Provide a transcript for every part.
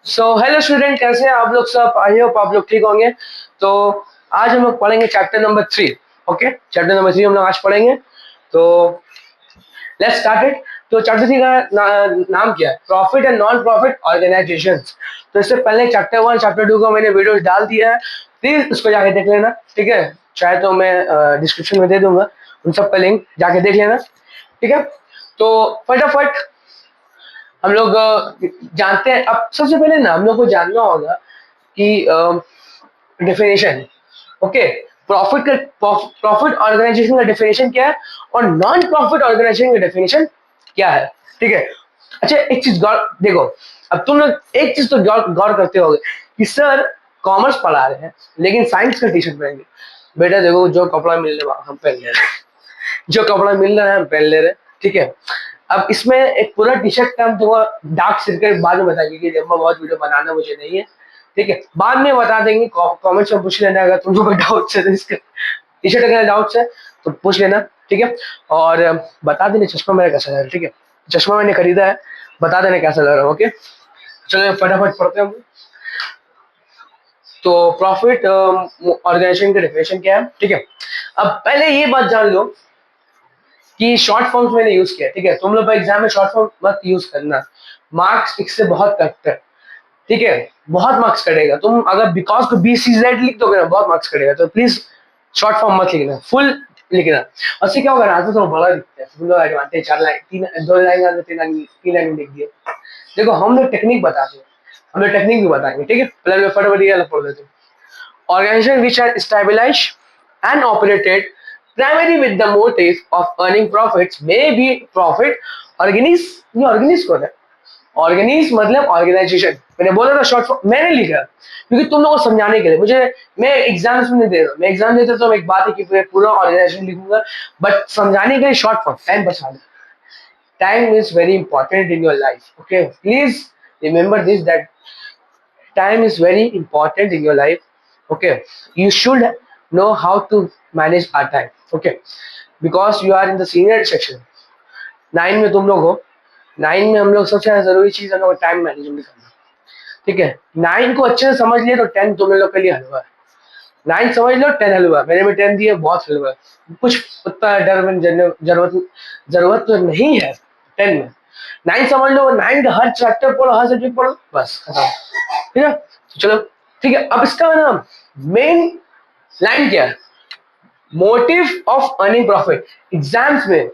So hello student, कैसे हैं आप लोग सब? आई होप आप लोग ठीक होंगे। तो आज हम लोग पढ़ेंगे chapter number 3। Okay, chapter number 3 हम लोग आज पढ़ेंगे। तो लेट्स स्टार्ट इट। तो चैप्टर 3 का नाम क्या है? Profit and non profit organisation. तो इससे पहले चैप्टर 1 चैप्टर 2 का मैंने वीडियो डाल दिया है, प्लीज उसको जाके देख लेना। ठीक है, चाहे तो मैं डिस्क्रिप्शन में दे दूंगा उन सब का लिंक, जाके देख लेना। ठीक है, तो फटाफट हम लोग जानते हैं। अब सबसे पहले ना हम लोग को जानना होगा कि डेफिनेशन। ओके, प्रॉफिट ऑर्गेनाइजेशन का डेफिनेशन क्या है और नॉन प्रॉफिट ऑर्गेनाइजेशन का डेफिनेशन क्या है। ठीक है, अच्छा एक चीज गौर देखो। अब तुम लोग एक चीज तो गौर करते होगे कि सर कॉमर्स पढ़ा रहे हैं लेकिन साइंस का टी शर्ट पहनेंगे। बेटा देखो, जो कपड़ा मिल रहा है हम पहन ले रहे हैं, जो कपड़ा मिल रहा है हम पहन ले रहे हैं। ठीक है, अब इसमें एक पूरा टी शर्ट का हम तुमको डार्क सर्कल बाद में बताएंगे कि जब बहुत वीडियो बनाना मुझे नहीं है। ठीक है, बाद में बता देंगे, कमेंट्स में पूछ लेना अगर तुमको कोई डाउट है तो इसका टी शर्ट अगर डाउट है तो पूछ लेना। ठीक है, और बता देना चश्मा मेरा कैसा लग रहा है। ठीक है, चश्मा मैंने खरीदा है, बता देना कैसा लग रहा है। ओके, चलो फटाफट पढ़ते हैं। तो प्रॉफिट ऑर्गेनाइजेशन का डेफिनेशन क्या है? ठीक है, अब पहले ये बात जान लो कि शॉर्ट फॉर्म्स मैंने यूज किया। ठीक है, तुम लोग एग्जाम में शॉर्ट फॉर्म मत यूज करना, मार्क्स इससे बहुत कटते हैं। ठीक है, बहुत मार्क्स कटेगा। तुम अगर बिकॉज को BCZ लिख दोगे ना, बहुत मार्क्स कटेगा। तो प्लीज शॉर्ट फॉर्म मत लिखना, फुल लिखना। और उससे क्या होगा ना, तो थोड़ा बड़ा दिखता है। तुम लोग एडवांटेज 4 लाइन, 2 लाइन, 3 लाइन लिख दिए। देखो हम लोग टेक्निक बताते हैं, हम लोग टेक्निक भी बताएंगे। ठीक है, पहले मैं फटाफट ये पढ़ देते हैं। Organization which are established and operated primarily with the motive of earning profits may be profit organize। ये ऑर्गेनिज कौन है? ऑर्गेनिज मतलब ऑर्गेनाइजेशन। मैंने बोला था शॉर्ट फॉर्म मैंने लिखा क्योंकि तुम लोगों को समझाने के लिए। मुझे मैं एग्जाम्स में नहीं दे रहा हूँ, मैं एग्जाम देता तो एक बात है कि मैं पूरा ऑर्गेनाइजेशन लिखूंगा, बट समझाने के लिए शॉर्ट फॉर्म टाइम बचाना। Time is very important in your life. Okay, please remember this that time is very important in your life. Okay, you should know how to manage our time. Okay, because you are in the senior section 9 में तुम लोग हो। 9 में हम लोग सबसे ज्यादा जरूरी चीज हम लोग टाइम मैनेजमेंट करना। ठीक है, 9 को अच्छे से समझ लिए तो 10 तुम लोग के लिए हलवा है। 9 समझ लो, 10 हलवा। मैंने भी 10 दिया, बहुत हलवा है। कुछ उतना डर में जरूरत जरूरत तो नहीं है 10 में। 9 समझ लो, 9 का हर चैप्टर पढ़ो, हर सब्जेक्ट पढ़ो, बस खत्म। ठीक है, तो चलो ठीक है। अब इसका ना मेन लाइन क्या है? Motive of earning profit. Exams में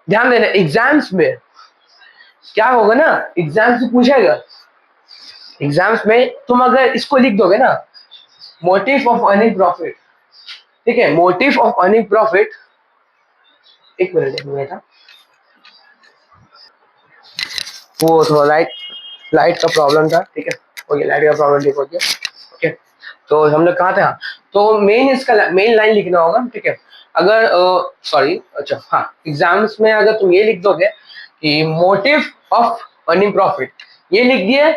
ध्यान देना, एग्जाम्स में क्या होगा ना, एग्जाम से पूछेगा। एग्जाम्स में तुम अगर इसको लिख दोगे ना, मोटिव ऑफ अर्निंग प्रॉफिट। ठीक है, मोटिव ऑफ अर्निंग प्रॉफिट। एक मिनट हाँ। वो थोड़ा लाइट लाइट का प्रॉब्लम था। ठीक है, ओके, लाइट का प्रॉब्लम ठीक हो गया। ओके, तो हम लोग कहाँ थे? हाँ, तो मेन इसका मेन लाइन लिखना होगा। ठीक है, अगर सॉरी, अच्छा हाँ, एग्जाम्स में अगर तुम ये लिख दोगे कि मोटिव ऑफ अर्निंग प्रॉफिट, ये लिख दिए,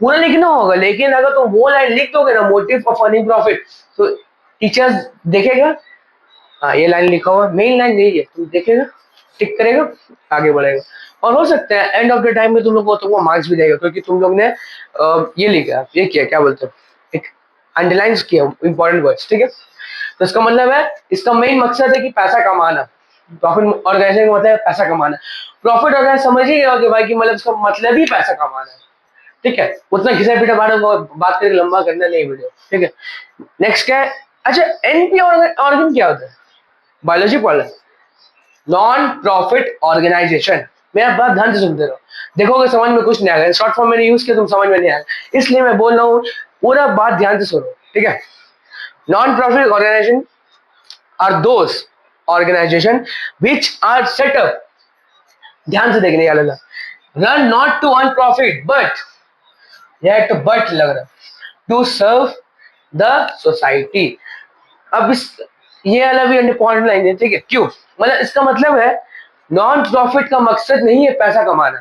पूरा लिखना होगा। लेकिन अगर तुम वो लाइन लिख दोगे ना, मोटिव ऑफ अर्निंग प्रॉफिट, तो टीचर्स देखेगा हाँ ये लाइन लिखा हुआ, मेन लाइन यही है, तुम देखेगा, टिक करेगा, आगे बढ़ेगा। और हो सकता है एंड ऑफ द टाइम में तुमको मार्क्स भी देगा, क्योंकि तुम लोग ने ये लिखा, ये किया, क्या बोलते हो, एक अंडरलाइन किया इंपॉर्टेंट वर्ड्स। ठीक है, तो इसका मतलब है, इसका मेन मकसद है कि पैसा कमाना। प्रॉफिट ऑर्गेनाइजेशन का मतलब है पैसा कमाना। प्रॉफिट ऑर्गेनाइज समझ ही गया कि भाई, कि मतलब इसका मतलब ही पैसा कमाना है। ठीक है, उतना घिसा पीटा बात करके लंबा करना नहीं वीडियो। ठीक है, नेक्स्ट क्या है? अच्छा, एनपी ऑर्गन क्या होता है? बायोलॉजी पढ़ रहे, नॉन प्रॉफिट ऑर्गेनाइजेशन। मेरा बात ध्यान से सुनते रहो, देखोगे समझ में कुछ नहीं आएगा। शॉर्ट फॉर्म मैंने यूज किया, तुम समझ में नहीं आएगा, इसलिए मैं बोल रहा हूँ, पूरा बात ध्यान से सुनो। ठीक है, non profit organisation are those organisation which are set up, ध्यान से देखने वाला, run not to earn profit but, यह तो बट लग रहा, टू सर्व द सोसाइटी। अब इस ये वाला भी इंपॉर्टेंट लाइन है। ठीक है, क्यों? मतलब इसका मतलब है नॉन प्रॉफिट का मकसद नहीं है पैसा कमाना,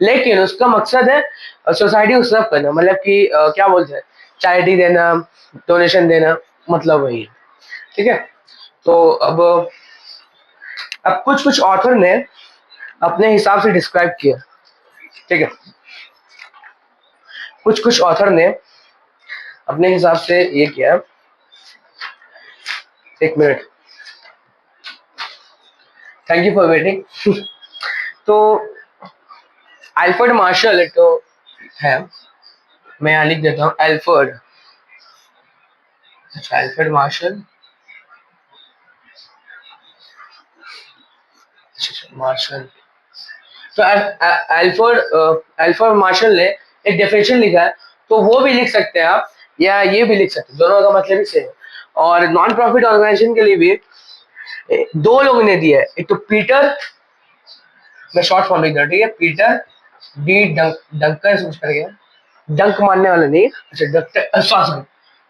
लेकिन उसका मकसद है सोसाइटी को सर्व करना। मतलब कि क्या बोलते हैं, चैरिटी देना, डोनेशन देना, मतलब वही है। ठीक है, तो अब कुछ कुछ ऑथर ने अपने हिसाब से डिस्क्राइब किया। ठीक है, कुछ कुछ ऑथर ने अपने हिसाब से ये किया। एक minute, thank you for waiting. तो अल्फ्रेड मार्शल तो है, मैं यहाँ लिख देता हूँ अल्फ्रेड। अच्छा, अल्फ्रेड मार्शल, मार्शल। तो अल्फ्रेड अल्फ्रेड मार्शल ने एक डेफिनेशन लिखा है, तो वो भी लिख सकते हैं आप, या ये भी लिख सकते हैं, दोनों का मतलब ही सेम है। और नॉन प्रॉफिट ऑर्गेनाइजेशन के लिए भी दो लोगों ने दिया है, एक तो पीटर, मैं शॉर्ट फॉर्म लिख रहा हूँ, ठीक है, पीटर डी डंकर से कुछ कर गया, डंक मारने वाला नहीं, अच्छा डॉक्टर, सॉरी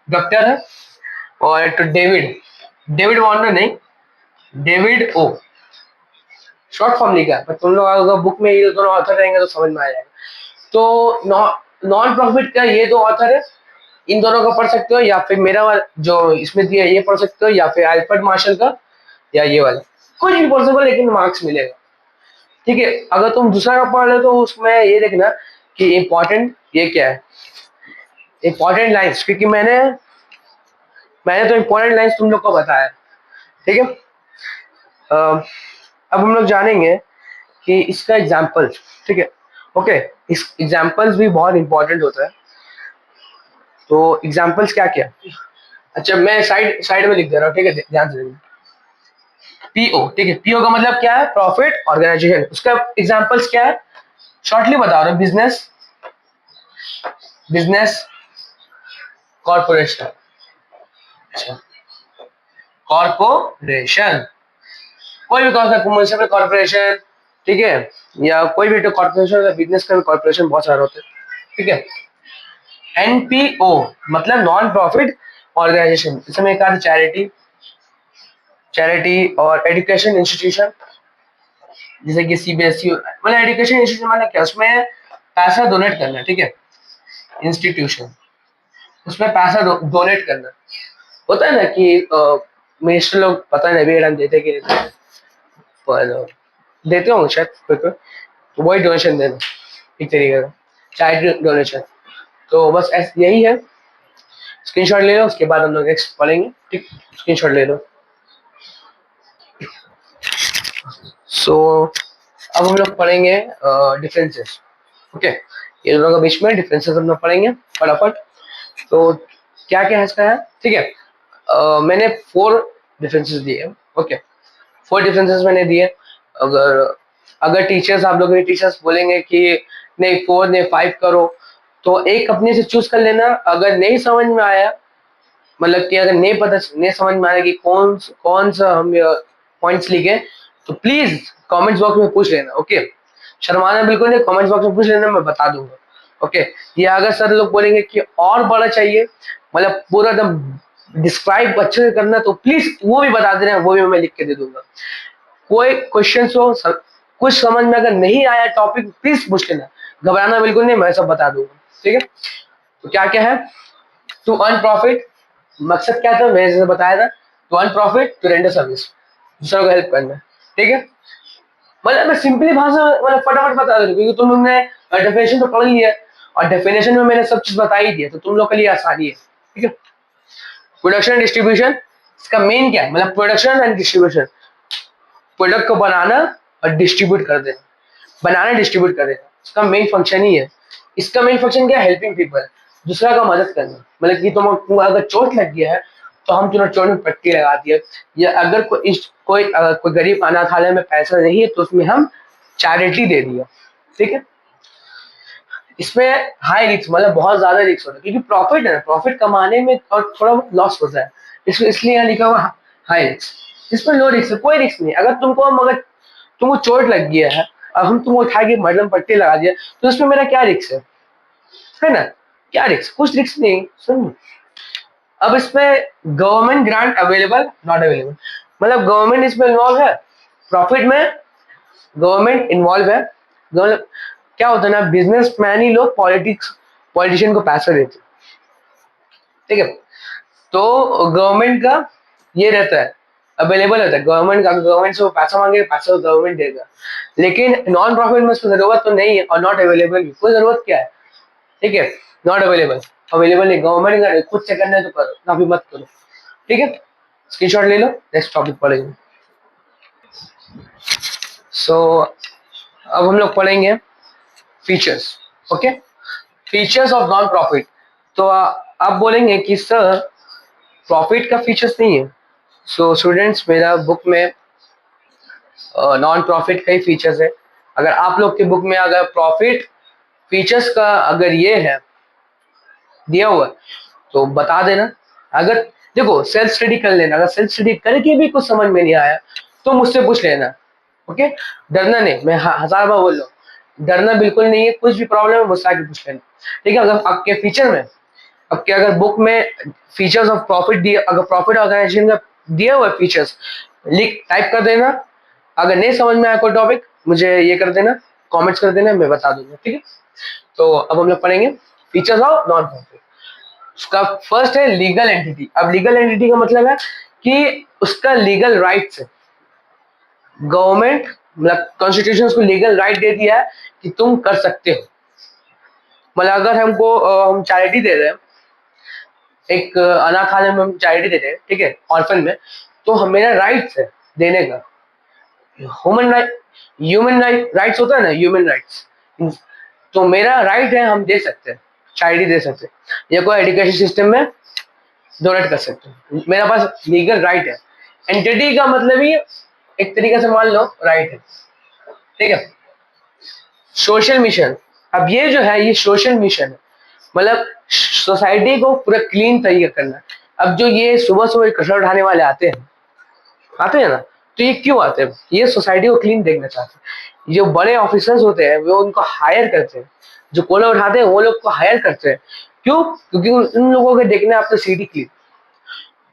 डॉक्टर है। और एक तो डेविड, डेविड वार्नर नहीं, डेविड ओ, शॉर्ट फॉर्म लिखा है, पर तुम लोग अगर बुक में ये दोनों ऑथर रहेंगे तो समझ में आ जाएगा। तो नॉन प्रॉफिट का ये दो ऑथर है, इन दोनों का पढ़ सकते हो, या फिर मेरा जो इसमें दिया ये पढ़ सकते हो, या फिर अल्फ्रेड मार्शल का, या ये वाला, कुछ भी पॉसिबल, लेकिन मार्क्स मिलेगा। ठीक है, अगर तुम दूसरा का पढ़ रहे हो तो उसमें ये देखना कि इम्पोर्टेंट ये क्या है, इम्पोर्टेंट लाइंस, क्योंकि मैंने मैंने तो इम्पोर्टेंट लाइंस तुम लोग को बताया। ठीक है, अब हम लोग जानेंगे कि इसका एग्जाम्पल, ठीक है, ओके, इस एग्जाम्पल्स भी बहुत इंपॉर्टेंट होता है। तो एग्जाम्पल्स क्या क्या, अच्छा मैं साइड साइड में लिख दे रहा हूँ, ठीक है, ध्यान से देखना। पीओ, ठीक है, पीओ का मतलब क्या है, प्रॉफिट ऑर्गेनाइजेशन, उसका एग्जाम्पल्स क्या है, शॉर्टली बता रहा हूँ, बिजनेस, बिजनेस कॉर्पोरेशन, अच्छा कॉर्पोरेशन, कोई भी म्युनिसिपल कॉर्पोरेशन, ठीक है, या कोई भी कॉर्पोरेशन, बिजनेस का भी कॉर्पोरेशन बहुत सारे होते हैं। ठीक है, एनपीओ मतलब नॉन प्रॉफिट ऑर्गेनाइजेशन, इसमें एक आध चैरिटी, चैरिटी और एजुकेशन इंस्टीट्यूशन, जैसे कि सीबीएसई, मतलब एजुकेशन इंस्टीट्यूशन मतलब क्या, उसमें पैसा डोनेट करना, ठीक है, इंस्टीट्यूशन, उसमें पैसा डोनेट करना, होता है ना कि मिनिस्टर लोग पता नहीं अभी देते कि नहीं देते, पर देते होंगे शायद कोई कोई, तो वही डोनेशन देना एक तरीके का चाइल्ड डोनेशन। तो बस यही है, स्क्रीनशॉट ले लो, उसके बाद हम लोग नेक्स्ट पढ़ेंगे, ठीक, स्क्रीनशॉट ले लो। सो अब हम लोग पढ़ेंगे डिफरेंसेस, ओके, ये दोनों के बीच में डिफरेंसेस हम लोग पढ़ेंगे फटाफट। तो क्या क्या है इसका है, ठीक है, मैंने 4 डिफरेंसेस दिए, ओके, 4 डिफरेंसेस मैंने दिए। अगर अगर टीचर्स, आप लोग के टीचर्स बोलेंगे कि नहीं 4 नहीं 5 करो, तो एक अपने से चूज कर लेना। अगर नहीं समझ में आया, मतलब कि अगर नहीं समझ में आया कि कौन सा हम पॉइंट्स लिखे, तो प्लीज कमेंट्स बॉक्स में पूछ लेना, ओके, शर्माना बिल्कुल नहीं, कमेंट्स बॉक्स में पूछ लेना, मैं बता दूंगा, ओके। या अगर सर लोग बोलेंगे कि और बड़ा चाहिए, मतलब पूरा एकदम डिस्क्राइब अच्छे से करना, तो प्लीज वो भी बता देना, वो भी मैं लिख के दे दूंगा। कोई क्वेश्चन हो, कुछ समझ में अगर नहीं आया टॉपिक, प्लीज पूछ लेना, घबराना बिल्कुल नहीं, मैं सब बता दूंगा, ठीक है। तो क्या क्या है, टू अर्न प्रॉफिट, मकसद क्या था, मैंने जैसे बताया था, to earn profit, to render service, दूसरों को हेल्प करना, ठीक है। मतलब मैं सिंपली भाषा मतलब फटाफट बता दे, क्योंकि तुम लोग ने डेफिनेशन तो पढ़ लिया है, और डेफिनेशन में मैंने सब चीज बता ही दिया, तो तुम लोग के लिए आसानी है, ठीक है। प्रोडक्शन एंड डिस्ट्रीब्यूशन, इसका मेन क्या है, मतलब प्रोडक्शन एंड डिस्ट्रीब्यूशन, प्रोडक्ट को बनाना और डिस्ट्रीब्यूट कर देना, बनाना डिस्ट्रीब्यूट कर देना, इसका मेन फंक्शन ही है। इसका मेन फंक्शन क्या है, हेल्पिंग पीपल, दूसरा का मदद करना, मतलब कि तुम अगर चोट लग गया है तो हम तुम्हें चोट में पट्टी लगा दिए, या अगर कोई गरीब अनाथालय में पैसा नहीं है तो उसमें हम चैरिटी दे दिया, ठीक है। इसमें हाई रिस्क, मतलब बहुत ज्यादा रिस्क होता है, क्योंकि प्रॉफिट है ना, प्रॉफिट कमाने में और थोड़ा बहुत लॉस होता है, इसलिए यहाँ लिखा हुआ हाई रिस्क। इसमें लो रिस्क, कोई रिस्क नहीं, अगर तुमको चोट लग गया है, अब हम तुमको उठा के मरदम पट्टी लगा दिया, तो इसमें मेरा क्या रिस्क है ना, क्या रिस्क, कुछ रिस्क नहीं, सुन। अब इसमें government grant available not available, मतलब गवर्नमेंट इसमें इन्वॉल्व है, प्रॉफिट में गवर्नमेंट इन्वॉल्व है, मतलब क्या होता है ना, बिजनेसमैन ही लोग पॉलिटिशियन को पैसा देते, ठीक है। तो गवर्नमेंट का ये रहता है, अवेलेबल होता है, गवर्नमेंट से वो पैसा मांगे, पैसा गवर्नमेंट देगा, लेकिन नॉन प्रॉफिट में उसकी जरूरत तो नहीं है, और नॉट अवेलेबल भी, कोई जरूरत क्या है, ठीक है। नॉट अवेलेबल, अवेलेबल नहीं, गवर्नमेंट का खुद से करना है तो करो, ना भी मत करो, ठीक है। स्क्रीनशॉट ले लो, नेक्स्ट टॉपिक पढ़ेंगे। सो अब हम लोग पढ़ेंगे features, okay. Features of non profit. तो आप बोलेंगे कि सर प्रॉफिट का फीचर्स नहीं है। सो स्टूडेंट्स, मेरा बुक में नॉन प्रॉफिट का ही फीचर्स है। अगर आप लोग के बुक में अगर प्रॉफिट फीचर्स का अगर ये है दिया हुआ तो बता देना। अगर देखो सेल्फ स्टडी कर लेना, अगर सेल्फ स्टडी करके भी कुछ समझ में नहीं आया तो मुझसे पूछ लेना, ओके। डरना नहीं, मैं 1000 बार बोल रहा हूँ, डरना बिल्कुल नहीं है। कुछ भी प्रॉब्लम है मुझसे आके पूछ लेना, ठीक है। अगर आपके फीचर में, आपके अगर बुक में फीचर्स ऑफ प्रॉफिट दिया, अगर प्रॉफिट ऑर्गेनाइजेशन का दिया हुआ फीचर्स लिख टाइप कर देना। अगर नहीं समझ में आया कोई टॉपिक मुझे ये कर देना, कमेंट्स कर देना, मैं बता दूंगा, ठीक है। तो अब हम लोग पढ़ेंगे फीचर्स ऑफ नॉन प्रॉफिट। उसका फर्स्ट है लीगल एंटिटी। अब लीगल एंटिटी का मतलब है कि उसका लीगल राइट्स है। गवर्नमेंट मतलब कॉन्स्टिट्यूशन उसको लीगल राइट दे दिया है कि तुम कर सकते हो। मतलब अगर हमको हम चैरिटी दे रहे हैं, एक अनाथालय में हम चैरिटी दे रहे हैं, ठीक है, ऑर्फन में, तो हम मेरा राइट्स है देने का। ह्यूमन राइट्स होता है ना, ह्यूमन राइट्स, तो मेरा राइट है, हम दे सकते हैं, चैरिटी दे सकते हैं, या कोई एजुकेशन सिस्टम में डोनेट कर सकते हैं। मेरा पास लीगल राइट है। एंटिटी का मतलब ही एक तरीके से मान लो राइट है, ठीक है। Social mission. अब ये जो है ये सोशल मिशन है, मतलब सोसाइटी को पूरा क्लीन तरीके करना। अब जो ये सुबह सुबह कचरा उठाने वाले आते हैं ना, तो ये क्यों आते हैं? ये सोसाइटी को क्लीन देखना चाहते हैं। जो बड़े ऑफिसर्स होते हैं वो उनको हायर करते हैं, जो कोला उठाते हैं वो लोग को हायर करते हैं। क्यों? क्योंकि उन लोगों को देखना है अपना सिटी क्लीन।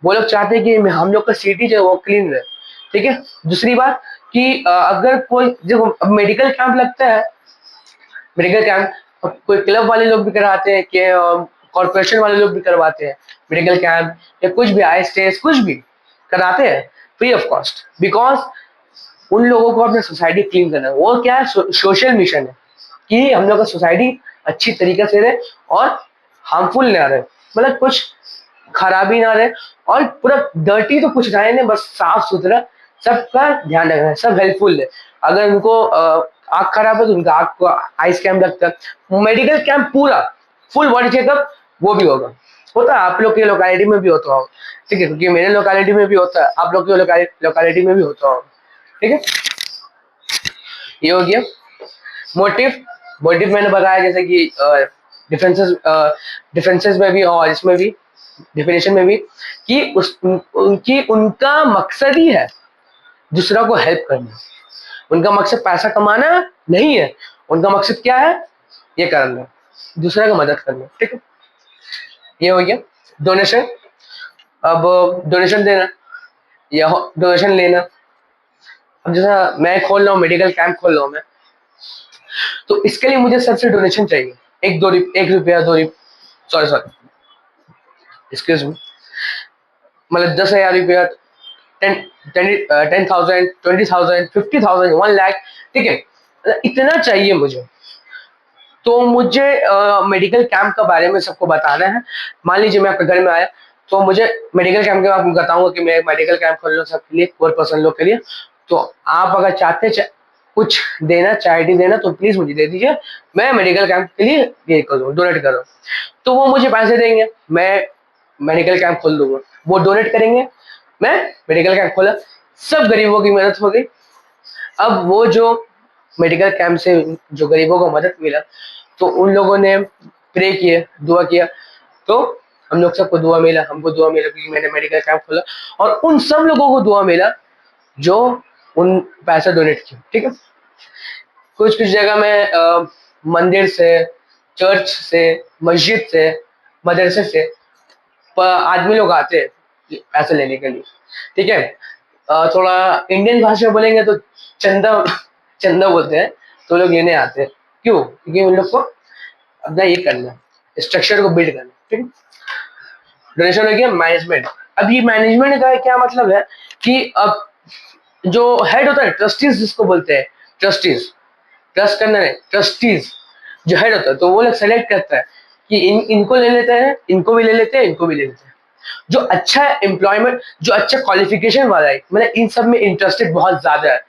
वो लोग चाहते हैं कि हम लोग का सिटी जो है वो क्लीन रहे, ठीक है। दूसरी बात कि अगर कोई जो मेडिकल कैंप लगता है, मेडिकल कैंप कोई क्लब वाले लोग भी कराते हैं, कि कॉर्पोरेशन वाले लोग भी करवाते हैं मेडिकल कैंप, या कुछ भी आई टेस्ट कुछ भी कराते हैं फ्री ऑफ कॉस्ट, बिकॉज उन लोगों को अपने सोसाइटी क्लीन करना है। वो क्या है, सोशल मिशन है कि हम लोग का सोसाइटी अच्छी तरीके से रहे और हार्मफुल ना रहे, मतलब कुछ खराबी ना रहे, और पूरा डर्टी तो कुछ रहे नहीं, बस साफ सुथरा सबका ध्यान रखना है, सब हेल्पफुल है। अगर उनको आँख खराब है तो उनका आँख को आइस कैम्प लगता है, मेडिकल कैंप पूरा फुल बॉडी चेकअप वो भी होता है। आप लोग के लोकेलिटी में भी होता होगा, ठीक है, क्योंकि मेरे लोकेलिटी में भी होता है, आप लोग के लोकेलिटी में भी होता होगा, ठीक है। ये हो गया मोटिव। मोटिव मैंने बताया जैसे कि डिफरेंसेस डिफरेंसेस में भी और इसमें भी डिफिनेशन में भी, कि उनकी उनका मकसद ही है दूसरा को हेल्प करना। उनका मकसद पैसा कमाना नहीं है, उनका मकसद क्या है, ये करना, दूसरा का मदद करना, ठीक है। ये हो गया डोनेशन। अब डोनेशन देना या डोनेशन लेना। अब जैसा मैं खोल रहा हूँ मेडिकल कैंप खोल रहा हूँ मैं, तो इसके लिए मुझे सबसे डोनेशन चाहिए, 1 रुपया 2 रुपया, सॉरी एक्सक्यूज मी, मतलब 10,000 रुपया, 10,000, 20,000, 50,000, 1 लाख, ठीक है, मतलब इतना चाहिए मुझे। तो मुझे मेडिकल कैंप के बारे में सबको बताना है। मान लीजिए मैं आपके घर में आया, तो मुझे मेडिकल कैंप के बारे में बताऊंगा कि मैं मेडिकल कैंप खोल रहा हूँ सबके लिए, 4% लोग के लिए। तो आप अगर चाहते कुछ देना, चैरिटी देना, तो प्लीज मुझे दे दीजिए, मैं मेडिकल कैंप के लिए ये करूँ, डोनेट करूँ। तो वो मुझे पैसे देंगे, मैं मेडिकल कैंप खोल दूंगा, वो डोनेट करेंगे, मैं मेडिकल कैंप खोला, सब गरीबों की मदद हो गई। अब वो जो मेडिकल कैंप से जो गरीबों को मदद मिला, तो उन लोगों ने प्रे किए, दुआ किया, तो हम लोग सबको दुआ मिला, हमको दुआ मिला क्योंकि मैंने मेडिकल कैंप खोला, और उन सब लोगों को दुआ मिला जो उन पैसा डोनेट किया, ठीक है। कुछ कुछ जगह में मंदिर से, चर्च से, मस्जिद से, मदरसे से आदमी लोग आते हैं पैसे लेने के लिए, ठीक है। थोड़ा इंडियन भाषा में बोलेंगे तो चंदा चंदा बोलते हैं, तो लोग लेने आते हैं। क्यों? क्योंकि उन लोग को अपना ये करना, स्ट्रक्चर को बिल्ड करना, ठीक है। डोनेशन हो गया मैनेजमेंट। अब ये मैनेजमेंट का क्या मतलब है कि अब जो हेड होता है, ट्रस्टीज जिसको बोलते हैं, ट्रस्टीज, ट्रस्ट करना है, ट्रस्टीज जो हेड होता है, तो वो लोग सेलेक्ट करता है कि इनको ले लेते हैं, इनको भी ले लेते हैं, इनको भी ले लेते हैं। जो अच्छा एम्प्लॉयमेंट, जो अच्छा क्वालिफिकेशन वाला है, मतलब इन सब में इंटरेस्टेड बहुत ज्यादा है,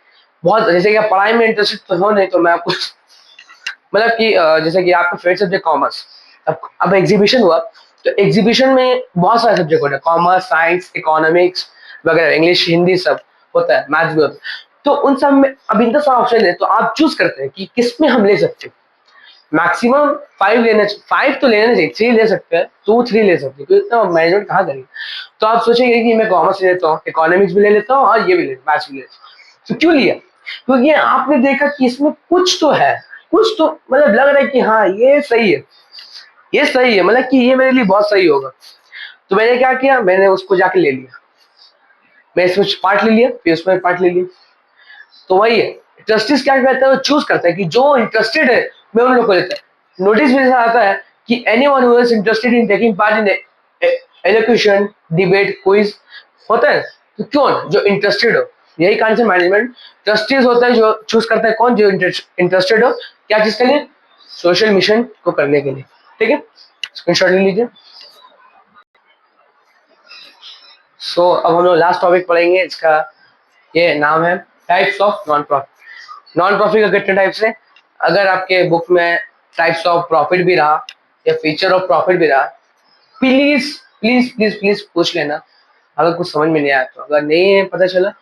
बहुत, जैसे कि आप पढ़ाई में इंटरेस्टेड तो हो नहीं, तो मैं आपको मतलब कि जैसे कि आपका फेवरेट सब्जेक्ट कॉमर्स, अब एग्जीबिशन हुआ, तो एग्जीबिशन में बहुत सारे सब्जेक्ट होते हैं, कॉमर्स, साइंस, इकोनॉमिक्स वगैरह, इंग्लिश, हिंदी सब होता है, मैथ्स भी होता है। तो उन सब में अब इनका सारा ऑप्शन है, तो आप चूज करते हैं कि किस में हम ले सकते हैं। मैक्सिमम 5 तो लेना चाहिए, 3 ले सकते हैं, 2 3 ले सकते हैं, क्योंकि इतना मैनेजमेंट कहाँ करेंगे। तो आप सोचेंगे कि मैं कॉमर्स ले लेता हूँ, इकोनॉमिक्स भी ले लेता हूँ, और ये भी ले, मैथ्स भी ले लेता हूँ। तो क्यों लिया? क्योंकि आपने देखा कि इसमें कुछ तो है, कुछ तो मतलब लग रहा है कि हाँ ये सही है, ये सही है, मतलब कि ये मेरे लिए बहुत सही होगा। तो मैंने क्या किया, मैंने उसको जाके ले लिया, मैं इसमें पार्ट ले लिया, फिर उसमें पार्ट ले लिया। तो वही है, ट्रस्टीज क्या करता है, वो चूज करता है कि जो इंटरेस्टेड है मैं उन लोग को लेता है। नोटिस में ऐसा आता है कि anyone who is interested in taking part in elocution, debate, quiz होता है, तो क्यों जो इंटरेस्टेड हो, यही कारण से मैनेजमेंट ट्रस्टीज होता है, जो चूज करता है कौन जो इंटरेस्टेड हो, क्या चीज के लिए, सोशल मिशन को करने के लिए। ठीक है, स्क्रीनशॉट ले लीजिए। सो अब हम लोग लास्ट टॉपिक पढ़ेंगे, इसका ये नाम है types of non profit. Non profit का कितने टाइप्स है, अगर आपके बुक में टाइप्स ऑफ प्रॉफिट भी रहा या फीचर ऑफ प्रॉफिट भी रहा, प्लीज प्लीज प्लीज प्लीज पूछ लेना, अगर कुछ समझ में नहीं आया तो। अगर नहीं है पता चला,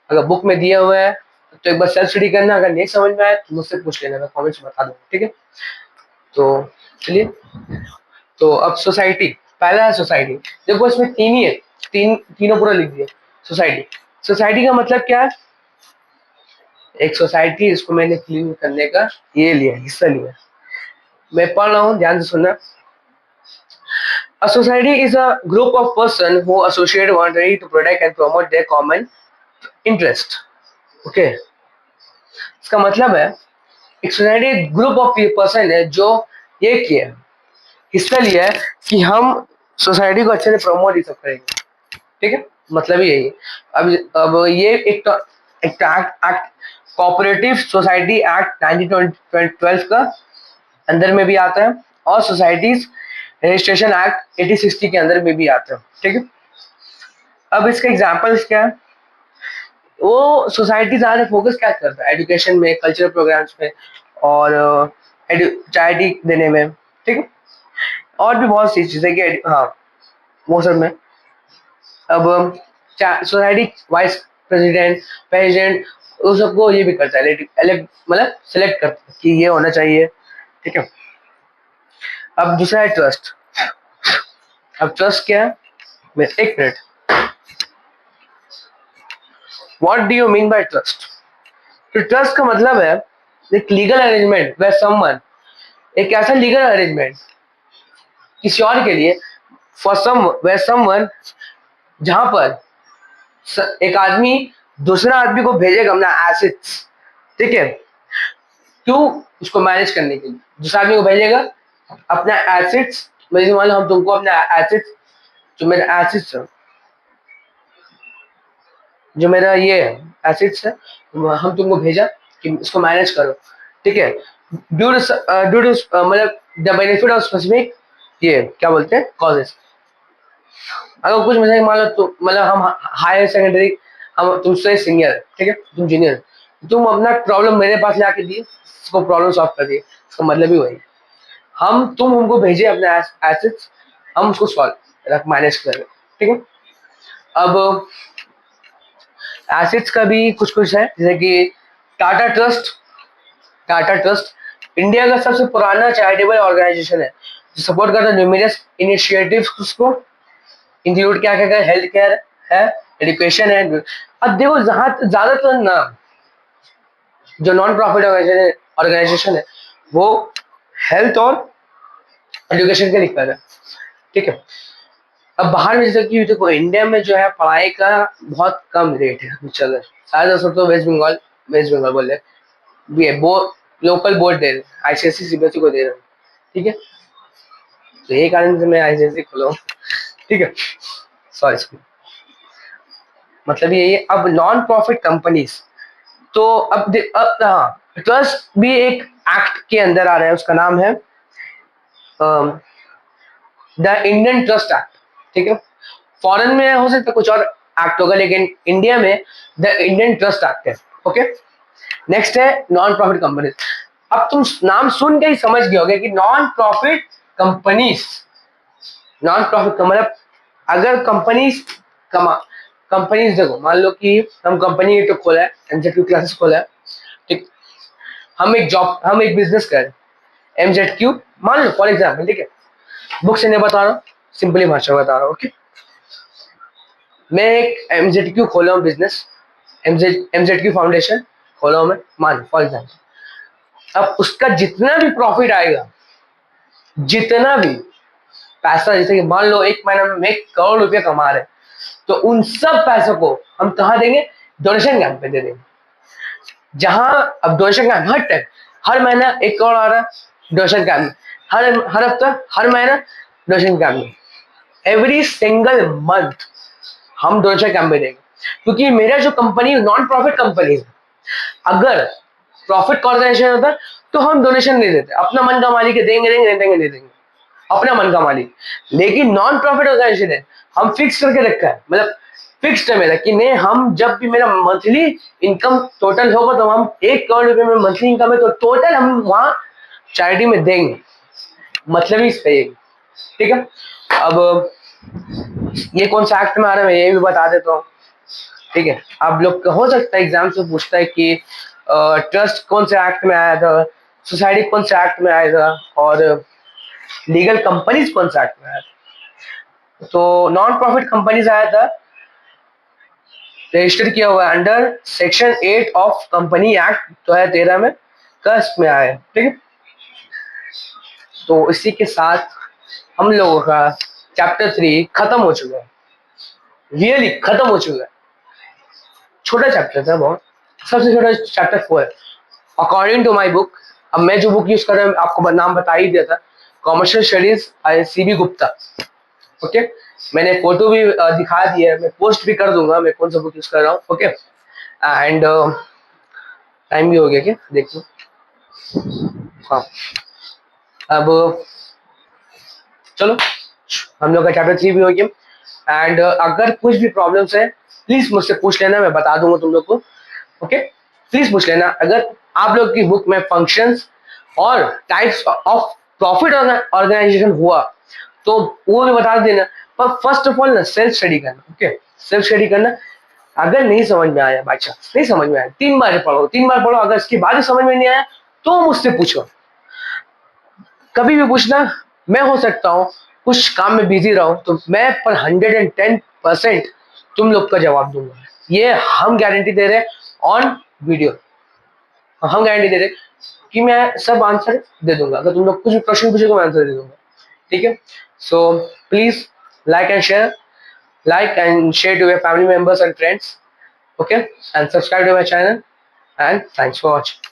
अगर बुक में दिया हुआ है तो एक बार सेल्फ स्टडी करना, अगर नहीं समझ में आया तो मुझसे पूछ लेना, मैं कमेंट्स में बता दूंगा। ठीक है, तो चलिए, तो अब सोसाइटी, पहला है सोसाइटी। देखो इसमें तीन ही है, तीनों पूरा लिख दिया। सोसाइटी, सोसाइटी का मतलब क्या है, एक सोसाइटी, इसको मैंने क्लीन करने का ये लिया, हिस्सा लिया, मैं पढ़ रहा हूँ, ध्यान से सुनना। A society is a group of persons who associate voluntarily to protect and promote their common interest. Okay, इसका मतलब है एक सोसाइटी ग्रुप ऑफ पर्सन है जो ये किया, हिस्सा लिया है कि हम सोसाइटी को अच्छे से प्रमोट ही सब करेंगे। ठीक है, मतलब यही है। अब ये एक तो एक एक्ट कोऑपरेटिव सोसाइटी एक्ट 1912 का अंदर में भी आता है, और सोसाइटीज रजिस्ट्रेशन एक्ट 1860 के अंदर में भी आता है। ठीक है, अब इसका एग्जांपल्स क्या है, वो सोसाइटी ज्यादा फोकस क्या करता है, एजुकेशन में, कल्चरल प्रोग्राम्स में, और चैरिटी देने में। ठीक है, और भी बहुत सी चीजें कि हाँ वो सब में। अब सोसाइटी वाइस प्रेसिडेंट, प्रेसिडेंट, उस सबको ये भी करता है, मतलब सेलेक्ट करता है कि ये होना चाहिए। ठीक है, अब दूसरा है ट्रस्ट। अब ट्रस्ट क्या है, एक minute, what do you mean by trust? तो ट्रस्ट का मतलब है एक लीगल अरेंजमेंट वे समवन, एक ऐसा लीगल अरेंजमेंट किसी और के लिए, फॉर सम वे समवन, जहां पर एक आदमी दूसरा आदमी को भेजेगा अपना एसेट्स। ठीक है, क्यों, उसको मैनेज करने के लिए दूसरा आदमी को भेजेगा अपना एसेट्स। मतलब मान लो हम तुमको अपना एसेट्स, जो मेरा एसेट्स है, जो मेरा ये एसेट्स है, हम तुमको भेजा कि इसको मैनेज करो। ठीक है, ड्यू टू मतलब द बेनिफिट ऑफ स्पेसिफिक, ये क्या बोलते हैं, कॉजेस। अगर कुछ मतलब मान लो तो मतलब हम हायर सेकेंडरी, हम तुमसे सीनियर, ठीक है, तुम जूनियर, तुम अपना प्रॉब्लम मेरे पास लाके दिए, इसको प्रॉब्लम सॉल्व कर दिए, इसका मतलब ही वही, हम तुम हमको भेजे अपने एसेट्स, हम उसको सॉल्व रख मैनेज करें। ठीक है, अब एसेट्स का भी कुछ कुछ है, जैसे कि Tata trust. Tata trust India का सबसे पुराना चैरिटेबल ऑर्गेनाइजेशन है, जो सपोर्ट करता है न्यूमेरियस इनिशिएटिव्स को, इंक्लूड क्या क्या हेल्थ केयर है, एजुकेशन है। अब देखो जहां ज्यादातर ना जो नॉन प्रॉफिट ऑर्गेनाइजेशन है वो हेल्थ और एजुकेशन के लिए कर रहा है। ठीक है, अब बाहर में जैसे कि देखो इंडिया में जो है पढ़ाई का बहुत कम रेट है अभी चल रहा है, शायद सब तो वेस्ट बंगाल, वेस्ट बंगाल बोल रहे ये लोकल बोर्ड दे रहे, आईसीएसई सीबीएसई को दे रहे हैं। ठीक है, तो यही कारण से मैं आईसीएसई खोला हूँ। ठीक है, सॉरी, मतलब यही है। अब नॉन प्रॉफिट कंपनीज, तो अब हाँ, ट्रस्ट भी एक एक्ट के अंदर आ रहा है, उसका नाम है द इंडियन ट्रस्ट एक्ट, ठीक है। फॉरेन में हो सकता है कुछ और एक्ट होगा, लेकिन इंडिया में द इंडियन ट्रस्ट एक्ट है, ओके। नेक्स्ट है नॉन प्रॉफिट कंपनीज। अब तुम नाम सुन के ही समझ गए होगे कि non profit companies, non profit मतलब अगर कंपनीज कंपनीज देखो, मान लो कि हम कंपनी तो खोला है, एमजेड क्लासेस खोला है, ठीक। हम एक बिजनेस कर रहे हैं, एमजेड मान लो फॉर एग्जाम्पल, ठीक है। बुक से नहीं बता रहा हूँ, सिंपली भाषा बता रहा हूँ, ओके। मैं एक एमजेड खोला हूँ बिजनेस, एमजेड फाउंडेशन खोला हूँ मैं, मान फॉर एग्जाम्पल। अब उसका जितना भी प्रॉफिट आएगा, जितना भी पैसा, जैसे कि मान लो एक महीना में 1 करोड़ रुपया कमा रहे हैं, तो उन सब पैसों को हम कहाँ देंगे? डोनेशन कैंप पे दे देंगे। जहां अब डोनेशन कैंप हर टाइम, हर महीना 1 करोड़ आ रहा है डोनेशन कैंप में, हर हफ्ता, हर महीना डोनेशन कैंप में, एवरी सिंगल मंथ हम डोनेशन कैंप में देंगे। क्योंकि मेरा जो कंपनी नॉन प्रॉफिट कंपनी है, अगर प्रॉफिट ऑर्गेनाइजेशन होता तो हम डोनेशन नहीं देते, अपना मन का मालिक है, देंगे देंगे देंगे नहीं देंगे, अपना मन का मालिक। लेकिन नॉन प्रॉफिट ऑर्गेनाइजेशन है, हम फिक्स करके रखा है, मतलब फिक्स्ड है मेरा कि नहीं, हम जब भी मेरा मंथली इनकम टोटल होगा तो हम 1 करोड़ रुपए में मंथली इनकम है, तो टोटल हम वहां चैरिटी में देंगे, मतलब ही इसका ये, ठीक है। अब ये कौन सा एक्ट में आ रहा है मैं ये भी बता देता हूँ, ठीक है। आप लोग का हो सकता है एग्जाम से पूछता है कि ट्रस्ट कौन से एक्ट में आया था, सोसाइटी कौन से एक्ट में आया था, और लीगल कंपनीज कौन सा एक्ट में आया था। तो नॉन प्रॉफिट कंपनीज आया था, रजिस्टर किया हुआ है under section 8 of company act 2013 में, कस्ट में आया है, ठीक है। तो इसी के साथ हम लोगों का चैप्टर 3 खत्म हो चुका है, रियली खत्म हो चुका है। छोटा चैप्टर था बहुत, सबसे छोटा चैप्टर 4 है अकॉर्डिंग टू माई बुक। अब मैं जो बुक यूज कर रहा हूँ आपको नाम बता ही दिया था, commercial studies CB Gupta, okay. मैंने फोटो भी दिखा दिया है, मैं पोस्ट भी कर दूंगा मैं कौन सा बुक यूज कर रहा हूँ, ओके। एंड टाइम भी हो गया क्या देख लो, हाँ। अब चलो हम लोग का चैप्टर 3 भी हो गया। एंड अगर कुछ भी प्रॉब्लम्स है प्लीज मुझसे पूछ लेना, मैं बता दूंगा तुम लोग को, ओके। प्लीज पूछ लेना। अगर आप लोग की बुक में फंक्शंस और टाइप्स ऑफ प्रॉफिट ऑर्गेनाइजेशन हुआ तो वो भी बता देना, पर फर्स्ट ऑफ ऑल ना सेल्फ स्टडी करना, ओके। सेल्फ स्टडी करना। अगर नहीं समझ में आया, बाई चांस नहीं समझ में आया, 3 बार पढ़ो, अगर इसके बाद भी समझ में नहीं आया तो मुझसे पूछो, कभी भी पूछना। मैं हो सकता हूँ कुछ काम में बिजी रहा हूँ, तो मैं पर 110% तुम लोग का जवाब दूंगा, ये हम गारंटी दे रहे हैं ऑन वीडियो, हम गारंटी दे रहे हैं कि मैं सब आंसर दे दूंगा। अगर तुम लोग कुछ भी क्वेश्चन पूछोगे मैं आंसर दे दूंगा, ठीक है। So please like and share, to your family members and friends, okay, and subscribe to my channel, and thanks for watching.